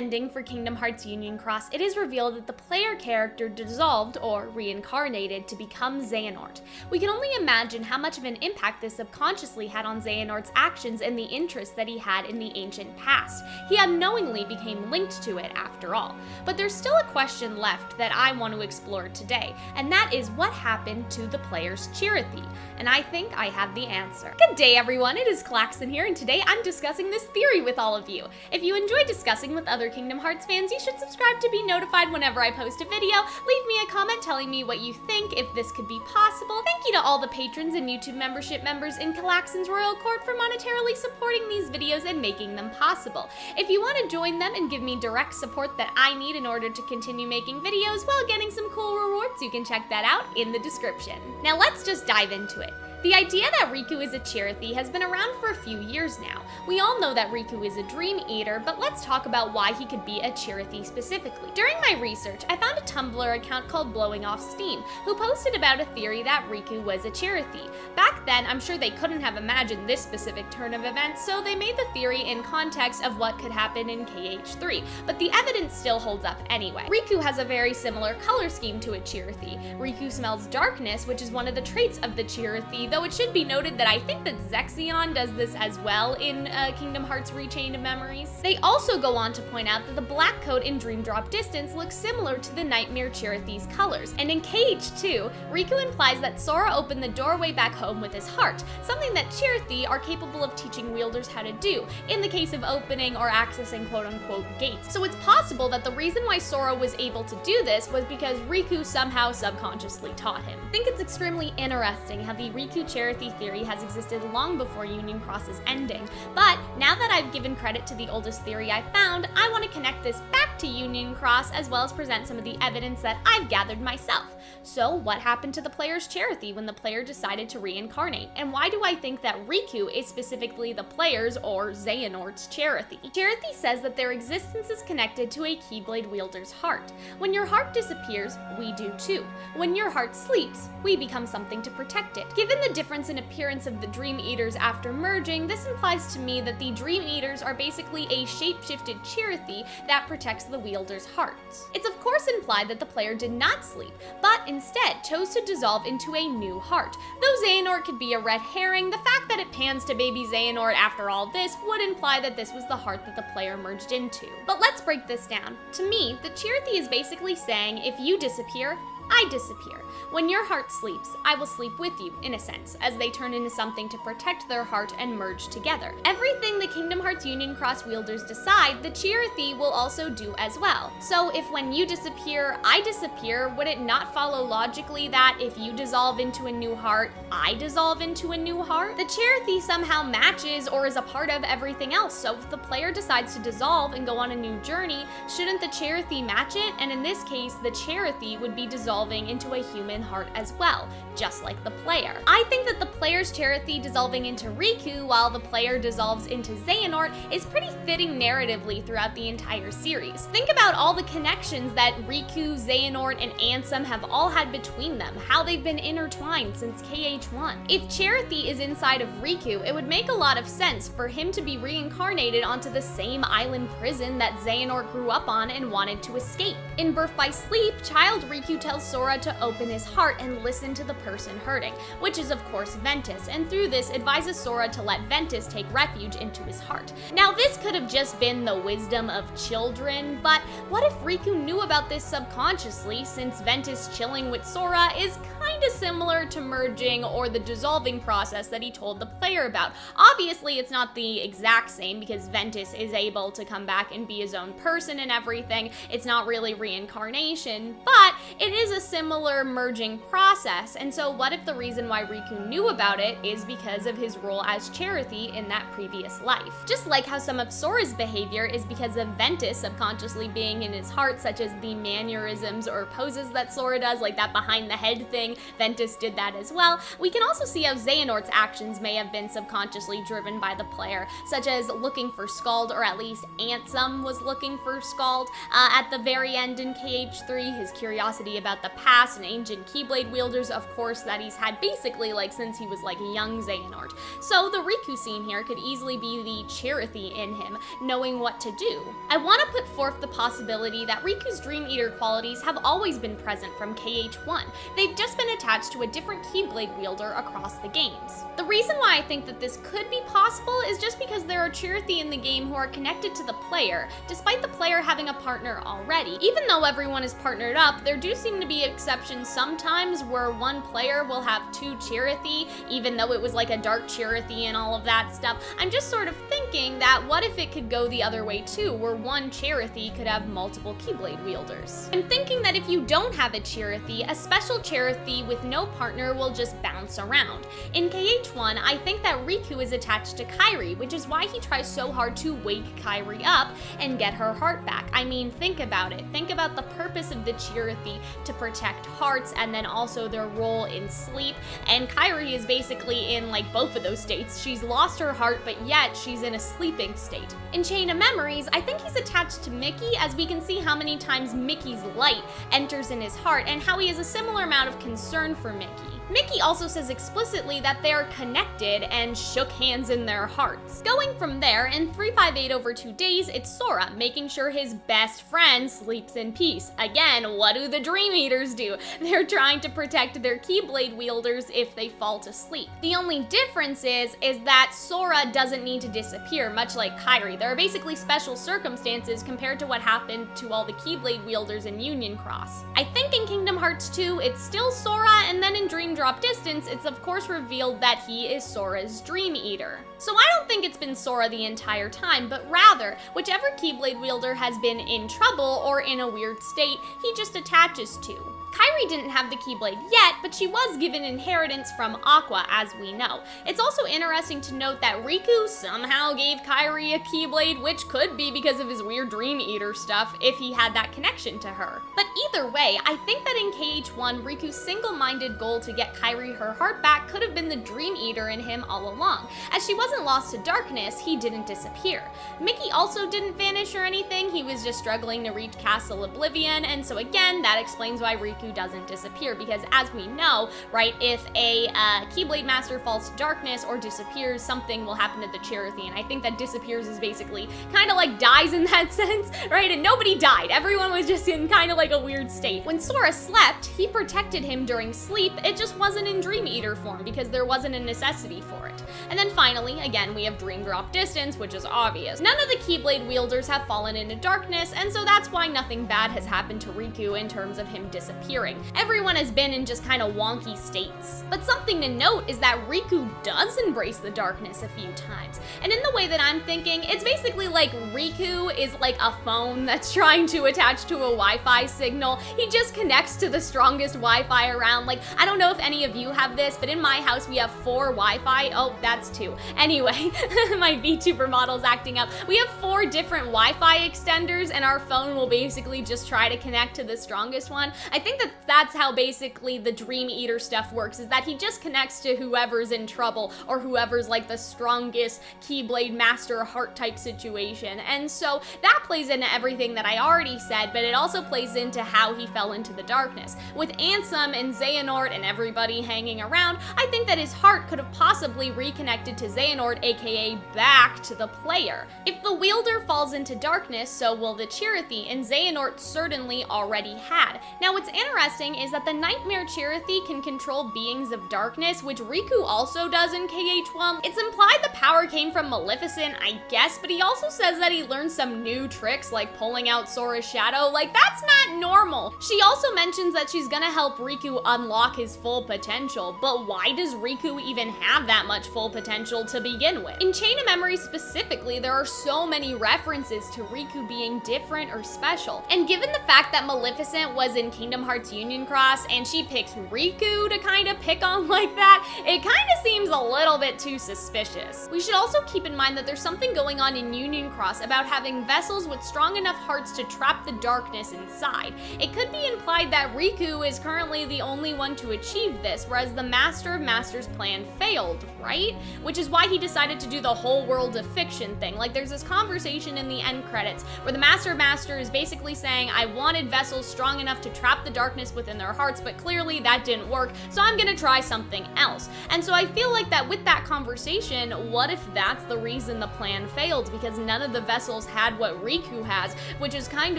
ending for Kingdom Hearts Union Cross, it is revealed that the player character dissolved or reincarnated to become Xehanort. We can only imagine how much of an impact this subconsciously had on Xehanort's actions and the interest that he had in the ancient past. He unknowingly became linked to it after all. But there's still a question left that I want to explore today, and that is what happened to the player's Chirithy. And I think I have the answer. Good day everyone, it is Calxiyn here, and today I'm discussing this theory with all of you. If you enjoy discussing with other Kingdom Hearts fans, you should subscribe to be notified whenever I post a video. Leave me a comment telling me what you think, if this could be possible. Thank you to all the patrons and YouTube membership members in Calxyn's royal court for monetarily supporting these videos and making them possible. If you want to join them and give me direct support that I need in order to continue making videos while getting some cool rewards, you can check that out in the description. Now let's just dive into it. The idea that Riku is a Chirithy has been around for a few years now. We all know that Riku is a dream eater, but let's talk about why he could be a Chirithy specifically. During my research, I found a Tumblr account called Blowing Off Steam, who posted about a theory that Riku was a Chirithy. Back then, I'm sure they couldn't have imagined this specific turn of events, so they made the theory in context of what could happen in KH3, but the evidence still holds up anyway. Riku has a very similar color scheme to a Chirithy. Riku smells darkness, which is one of the traits of the Chirithy, though it should be noted that I think that Xehanort does this as well in Kingdom Hearts Rechained of Memories. They also go on to point out that the black coat in Dream Drop Distance looks similar to the Nightmare Chirithy's colors, and in KH2, Riku implies that Sora opened the doorway back home with his heart, something that Chirithy are capable of teaching wielders how to do, in the case of opening or accessing quote-unquote gates. So it's possible that the reason why Sora was able to do this was because Riku somehow subconsciously taught him. I think it's extremely interesting how the Riku Chirithy theory has existed long before Union Cross's ending, but now that I've given credit to the oldest theory I found, I want to connect this back to Union Cross as well as present some of the evidence that I've gathered myself. So what happened to the player's Chirithy when the player decided to reincarnate, and why do I think that Riku is specifically the player's or Xehanort's Chirithy? Chirithy says that their existence is connected to a Keyblade wielder's heart. When your heart disappears, we do too. When your heart sleeps, we become something to protect it. Given the difference in appearance of the Dream Eaters after merging, this implies to me that the Dream Eaters are basically a shape-shifted Chirithy that protects the wielder's hearts. It's of course implied that the player did not sleep, but instead chose to dissolve into a new heart. Though Xehanort could be a red herring, the fact that it pans to baby Xehanort after all this would imply that this was the heart that the player merged into. But let's break this down. To me, the Chirithy is basically saying, if you disappear, I disappear. When your heart sleeps, I will sleep with you, in a sense, as they turn into something to protect their heart and merge together. Everything the Kingdom Hearts Union Cross wielders decide, the Chirithy will also do as well. So if when you disappear, I disappear, would it not follow logically that if you dissolve into a new heart, I dissolve into a new heart? The Chirithy somehow matches or is a part of everything else, so if the player decides to dissolve and go on a new journey, shouldn't the Chirithy match it? And in this case, the Chirithy would be dissolving into a human heart as well, just like the player. I think that the player's Chirithy dissolving into Riku while the player dissolves into Xehanort is pretty fitting narratively throughout the entire series. Think about all the connections that Riku, Xehanort, and Ansem have all had between them, how they've been intertwined since KH1. If Chirithy is inside of Riku, it would make a lot of sense for him to be reincarnated onto the same island prison that Xehanort grew up on and wanted to escape. In Birth by Sleep, child Riku tells Sora to open his heart and listen to the person hurting, which is of course Ventus, and through this advises Sora to let Ventus take refuge into his heart. Now this could have just been the wisdom of children, but what if Riku knew about this subconsciously, since Ventus chilling with Sora is kinda similar to merging or the dissolving process that he told the player about. Obviously it's not the exact same because Ventus is able to come back and be his own person and everything. It's not really reincarnation, but it is a similar merging process, and so what if the reason why Riku knew about it is because of his role as Chirithy in that previous life? Just like how some of Sora's behavior is because of Ventus subconsciously being in his heart, such as the mannerisms or poses that Sora does, like that behind the head thing, Ventus did that as well. We can also see how Xehanort's actions may have been subconsciously driven by the player, such as looking for Scald, or at least Ansem was looking for Scald. At the very end in KH3, his curiosity about the past and ancient Keyblade wielders, of course, that he's had basically like since he was like a young Xehanort. So the Riku scene here could easily be the Chirithy in him, knowing what to do. I want to put forth the possibility that Riku's Dream Eater qualities have always been present from KH1. They've just been attached to a different Keyblade wielder across the games. The reason why I think that this could be possible is just because there are Chirithy in the game who are connected to the player, despite the player having a partner already. Even though everyone is partnered up, there do seem to be exceptions sometimes where one player will have two Chirithy, even though it was like a dark Chirithy and all of that stuff. I'm just sort of thinking that what if it could go the other way too, where one Chirithy could have multiple Keyblade wielders. I'm thinking that if you don't have a Chirithy, a special Chirithy with no partner will just bounce around. In KH1, I think that Riku is attached to Kairi, which is why he tries so hard to wake Kairi up and get her heart back. I mean, think about it. Think about the purpose of the Chirithy to protect hearts and then also their role in sleep. And Kairi is basically in like both of those states. She's lost her heart, but yet she's in a sleeping state. In Chain of Memories, I think he's attached to Mickey, as we can see how many times Mickey's light enters in his heart and how he has a similar amount of concern for Mickey. Mickey also says explicitly that they are connected and shook hands in their hearts. Going from there, in 358 over 2 days, it's Sora making sure his best friend sleeps in peace. Again, what do the Dream Eaters do? They're trying to protect their Keyblade wielders if they fall to sleep. The only difference is that Sora doesn't need to disappear, much like Kairi. There are basically special circumstances compared to what happened to all the Keyblade wielders in Union Cross. I think in Kingdom Hearts 2, it's still Sora, and then in Dream Drop Distance, it's of course revealed that he is Sora's Dream Eater. So I don't think it's been Sora the entire time, but rather, whichever Keyblade wielder has been in trouble or in a weird state, he just attaches to. Kairi didn't have the Keyblade yet, but she was given inheritance from Aqua, as we know. It's also interesting to note that Riku somehow gave Kairi a Keyblade, which could be because of his weird Dream Eater stuff, if he had that connection to her. But either way, I think that in KH1, Riku's single-minded goal to get Kairi her heart back could have been the Dream Eater in him all along. As she wasn't lost to darkness, he didn't disappear. Mickey also didn't vanish or anything, he was just struggling to reach Castle Oblivion, and so again, that explains why Riku doesn't disappear, because as we know, right, if a Keyblade Master falls to darkness or disappears, something will happen to the Chirithy, and I think that disappears is basically kind of like dies in that sense, right? And nobody died. Everyone was just in kind of like a weird state. When Sora slept, he protected him during sleep. It just wasn't in Dream Eater form because there wasn't a necessity for it. And then finally, again, we have Dream Drop Distance, which is obvious. None of the Keyblade wielders have fallen into darkness, and so that's why nothing bad has happened to Riku in terms of him disappearing. Everyone has been in just kind of wonky states. But something to note is that Riku does embrace the darkness a few times. And in the way that I'm thinking, it's basically like Riku is like a phone that's trying to attach to a Wi-Fi signal. He just connects to the strongest Wi-Fi around. Like, I don't know if any of you have this, but in my house we have 4 Wi-Fi. Oh, that's 2. Anyway, my VTuber model's acting up. We have 4 different Wi-Fi extenders, and our phone will basically just try to connect to the strongest one. I think that that's how basically the Dream Eater stuff works, is that he just connects to whoever's in trouble or whoever's like the strongest Keyblade Master heart type situation. And so that plays into everything that I already said, but it also plays into how he fell into the darkness. With Ansem and Xehanort and everybody hanging around, I think that his heart could have possibly reconnected to Xehanort, aka back to the player. If the wielder falls into darkness, so will the Chirithy, and Xehanort certainly already had. Now what's interesting is that the Nightmare Chirithy can control beings of darkness, which Riku also does in KH1. It's implied the power came from Maleficent, I guess, but he also says that he learned some new tricks like pulling out Sora's shadow. Like, that's not normal. She also mentions that she's gonna help Riku unlock his full potential, but why does Riku even have that much full potential to begin with? In Chain of Memories specifically, there are so many references to Riku being different or special, and given the fact that Maleficent was in Kingdom Hearts Union Cross and she picks Riku to kind of pick on like that, it kind of seems a little bit too suspicious. We should also keep in mind that there's something going on in Union Cross about having vessels with strong enough hearts to trap the darkness inside. It could be implied that Riku is currently the only one to achieve this, whereas the Master of Masters plan failed, right? Which is why he decided to do the whole world of fiction thing. Like, there's this conversation in the end credits where the Master of Masters is basically saying, I wanted vessels strong enough to trap the darkness darkness within their hearts, but clearly that didn't work, so I'm gonna try something else. And so I feel like that with that conversation, what if that's the reason the plan failed? Because none of the vessels had what Riku has, which is kind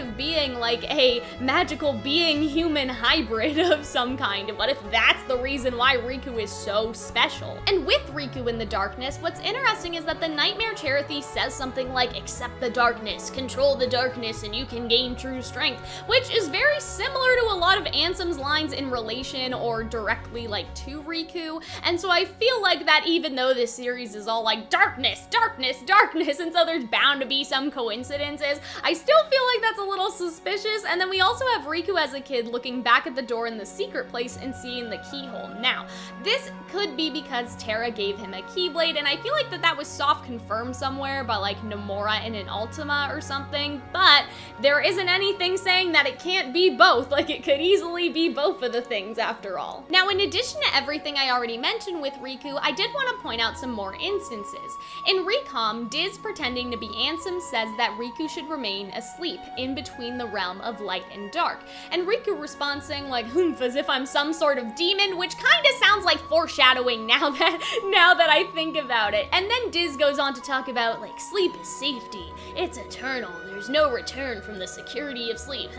of being like a magical being human hybrid of some kind. What if that's the reason why Riku is so special? And with Riku in the darkness, what's interesting is that the Nightmare Chirithy says something like, accept the darkness, control the darkness, and you can gain true strength, which is very similar to a lot of Ansem's lines in relation or directly like to Riku. And so I feel like that even though this series is all like darkness, darkness, darkness, and so there's bound to be some coincidences, I still feel like that's a little suspicious. And then we also have Riku as a kid looking back at the door in the secret place and seeing the keyhole. Now, this could be because Terra gave him a Keyblade, and I feel like that was soft confirmed somewhere by like Nomura in an Ultima or something, but there isn't anything saying that it can't be both. Like, it could easily be both of the things after all. Now, in addition to everything I already mentioned with Riku, I did want to point out some more instances. In Recom, Diz pretending to be Ansem says that Riku should remain asleep in between the realm of light and dark, and Riku responds saying like, humph, as if I'm some sort of demon, which kind of sounds like foreshadowing now that I think about it. And then Diz goes on to talk about like, sleep is safety, it's eternal, there's no return from the security of sleep.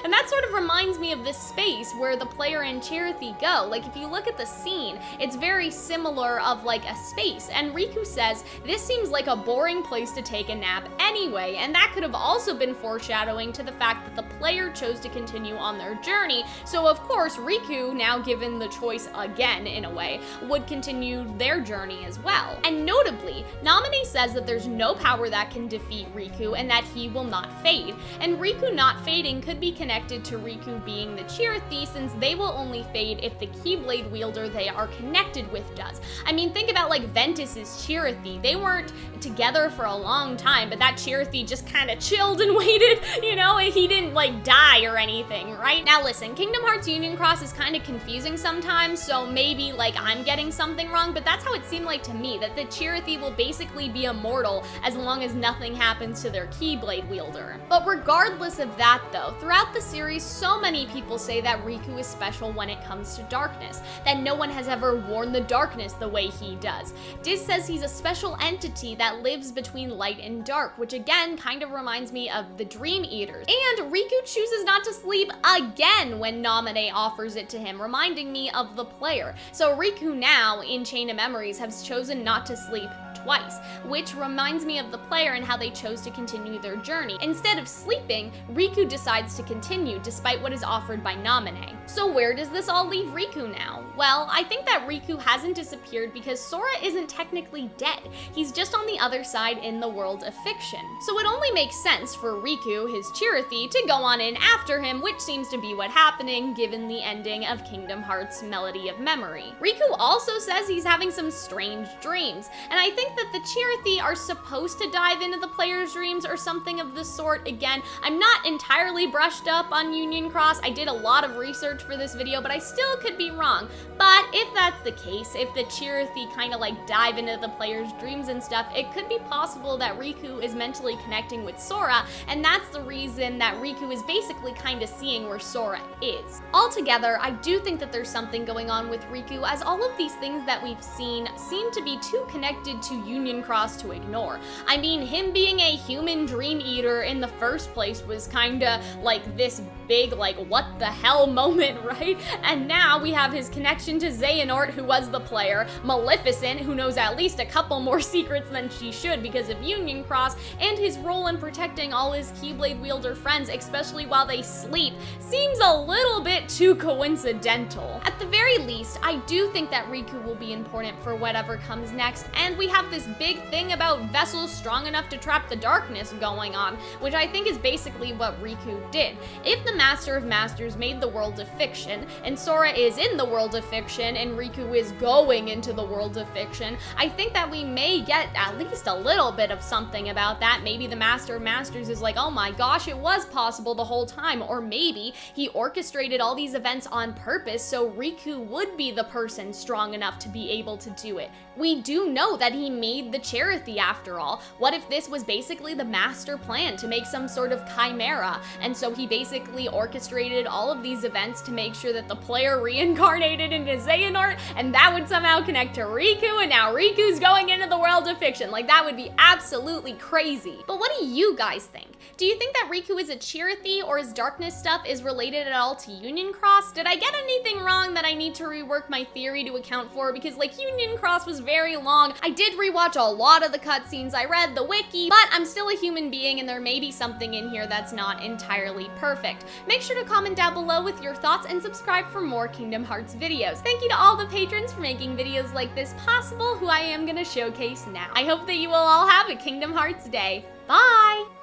And that sort of reminds me of this space where the player and Chirithy go. Like, if you look at the scene, it's very similar of like a space, and Riku says, this seems like a boring place to take a nap anyway, and that could have also been foreshadowing to the fact that the player chose to continue on their journey, so of course Riku, now given the choice again in a way, would continue their journey as well. And notably, Naminé says that there's no power that can defeat Riku and that he will not fade, and Riku not fading could be connected to Riku being the Chirithy, since they will only fade if the Keyblade wielder they are connected with does. I mean, think about like Ventus's Chirithy. They weren't together for a long time, but that Chirithy just kind of chilled and waited, you know, and he didn't like die or anything, right? Now listen, Kingdom Hearts Union Cross is kind of confusing sometimes, so maybe like I'm getting something wrong, but that's how it seemed like to me, that the Chirithy will basically be immortal as long as nothing happens to their Keyblade wielder. But regardless of that though, throughout the series, so many people say that Riku is special when it comes to darkness, that no one has ever worn the darkness the way he does. Diz says he's a special entity that lives between light and dark, which again kind of reminds me of the Dream Eaters. And Riku chooses not to sleep again when Naminé offers it to him, reminding me of the player. So Riku now, in Chain of Memories, has chosen not to sleep twice, which reminds me of the player and how they chose to continue their journey. Instead of sleeping, Riku decides to continue despite what is offered by Naminé. So where does this all leave Riku now? Well, I think that Riku hasn't disappeared because Sora isn't technically dead. He's just on the other side in the world of fiction. So it only makes sense for Riku, his Chirithy, to go on in after him, which seems to be what's happening given the ending of Kingdom Hearts Melody of Memory. Riku also says he's having some strange dreams, and I think that the Chirithy are supposed to dive into the player's dreams or something of the sort. Again, I'm not entirely brushed up on Union Cross. I did a lot of research for this video, but I still could be wrong. But if that's the case, if the Chirithy kind of like dive into the player's dreams and stuff, it could be possible that Riku is mentally connecting with Sora, and that's the reason that Riku is basically kind of seeing where Sora is. Altogether, I do think that there's something going on with Riku, as all of these things that we've seen seem to be too connected to Union Cross to ignore. I mean, him being a human Dream Eater in the first place was kinda like this big like what the hell moment, right? And now we have his connection to Xehanort, who was the player, Maleficent, who knows at least a couple more secrets than she should because of Union Cross, and his role in protecting all his Keyblade wielder friends, especially while they sleep, seems a little bit too coincidental. At the very least, I do think that Riku will be important for whatever comes next, and we have this big thing about vessels strong enough to trap the darkness going on, which I think is basically what Riku did. If the Master of Masters made the world of fiction, and Sora is in the world of fiction, and Riku is going into the world of fiction, I think that we may get at least a little bit of something about that. Maybe the Master of Masters is like, oh my gosh, it was possible the whole time, or maybe he orchestrated all these events on purpose so Riku would be the person strong enough to be able to do it. We do know that he made the Chirithy after all? What if this was basically the master plan to make some sort of chimera, and so he basically orchestrated all of these events to make sure that the player reincarnated into Xehanort, and that would somehow connect to Riku, and now Riku's going into the world of fiction? Like, that would be absolutely crazy. But what do you guys think? Do you think that Riku is a Chirithy, or his darkness stuff is related at all to Union Cross? Did I get anything wrong that I need to rework my theory to account for? Because, like, Union Cross was very long. I did rewatch a lot of the cutscenes, I read the wiki, but I'm still a human being and there may be something in here that's not entirely perfect. Make sure to comment down below with your thoughts and subscribe for more Kingdom Hearts videos. Thank you to all the patrons for making videos like this possible, who I am gonna showcase now. I hope that you will all have a Kingdom Hearts day. Bye!